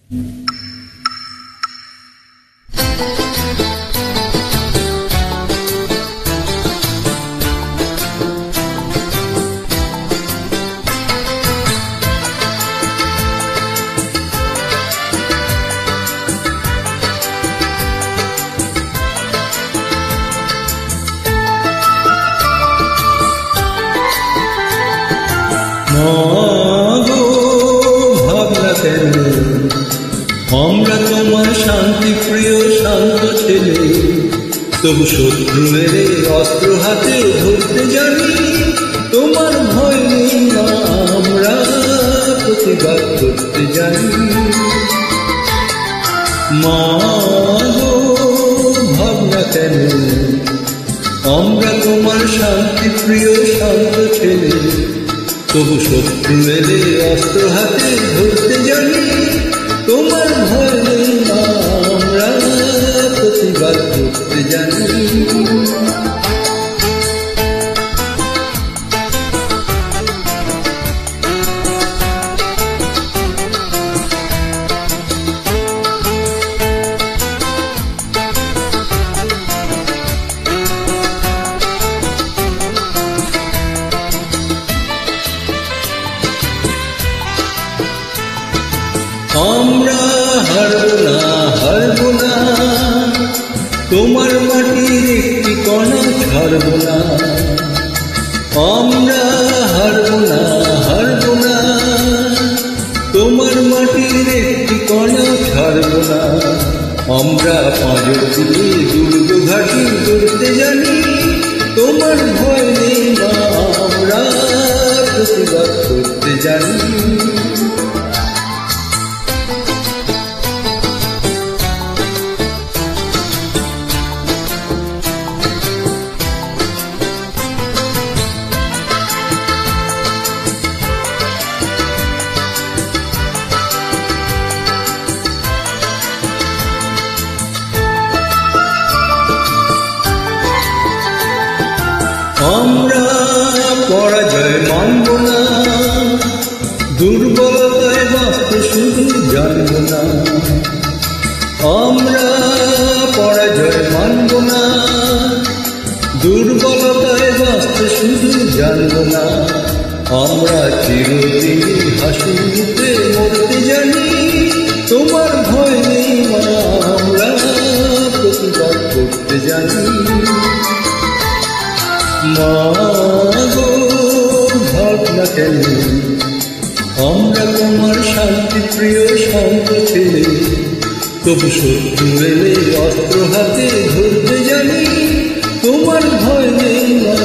মাগো ভাবনা কেন আমরা তোমার শান্তি প্রিয় শান্ত ছেলে, তবু শত্রু মেরে অস্ত্র হাতে ধরতে জানি। তোমার ভয় নেই না আমরা প্রতিবাদ করতে জানি। মাগো ভাবনা কেন আমরা তোমার শান্তি প্রিয় শান্ত ছেলে, তবু শত্রু এলে অস্ত্র হাতে ধরতে জানি। তোমার ভয় নেই না আমরা প্রতিবাদ করতে জানি। আমরা হারবো না, হারবো না, তোমার মাটির একটি কণা ছাড়বো না। আমরা হারবো না, হারবো না, তোমার মাটির একটি কণা ছাড়বো না। আমরা পাঁজর দিয়ে দুর্গ ঘাটি করতে জানি। তোমার ভয় নেই না আমরা প্রতিবাদ করতে জানি। আমরা পরাজয় মানব না, দুর্বলতায় বাঁচতে শুধু জানব না। আমরা পরাজয় মানব না, দুর্বলতায় বাঁচতে শুধু জানব না। আমরা চিরদিন হাসি মুখে মরতে জানি। তোমার ভয় নেই মা আমরা প্রতিবাদ করতে জানি। মাগো ভাবনা কেন আমরা তোমার শান্তি প্রিয় শান্ত ছেলে, তবু শত্রু এলে অস্ত্র হাতে ধরতে জানি। তোমার ভয় নেই না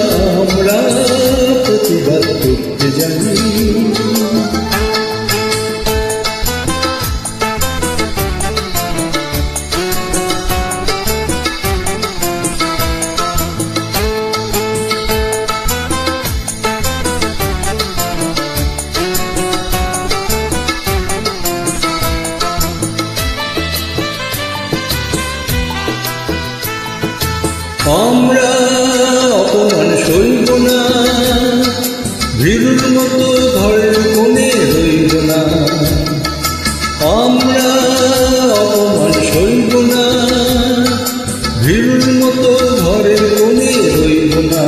আমরা প্রতিবাদ করতে জানি। আমরা অপমান সইব না, ভীরুর মতো ঘরের কোণে রইব না। আমরা অপমান সইব না, ভীরুর মতো ঘরের কোণে রইব না।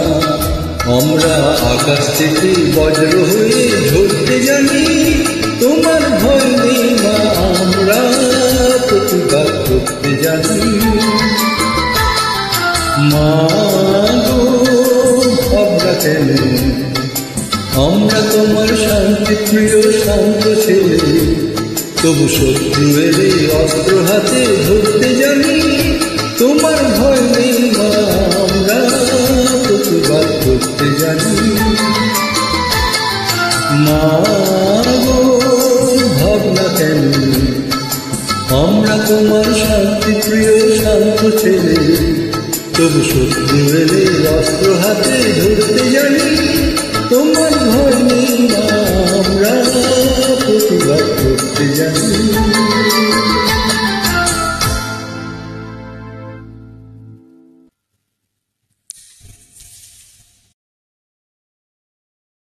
আমরা আকাশ থেকে বজ্র হয়ে ঝরতে জানি। তোমার ভয় নেই না আমরা প্রতিবাদ করতে জানি। মাগো ভাবনা কেন আমরা তোমার শান্তি প্রিয় শান্ত ছেলে, তবু শত্রু এলে অস্ত্র হাতে ধরতে জানি। তোমার ভয় নেই মা আমরা প্রতিবাদ করতে জানি। মাগো ভাবনা কেন আমরা তোমার শান্তি প্রিয় শান্ত ছেলে, তবু শত্রু এলে অস্ত্র হাতে ধরতে জানি। তোমার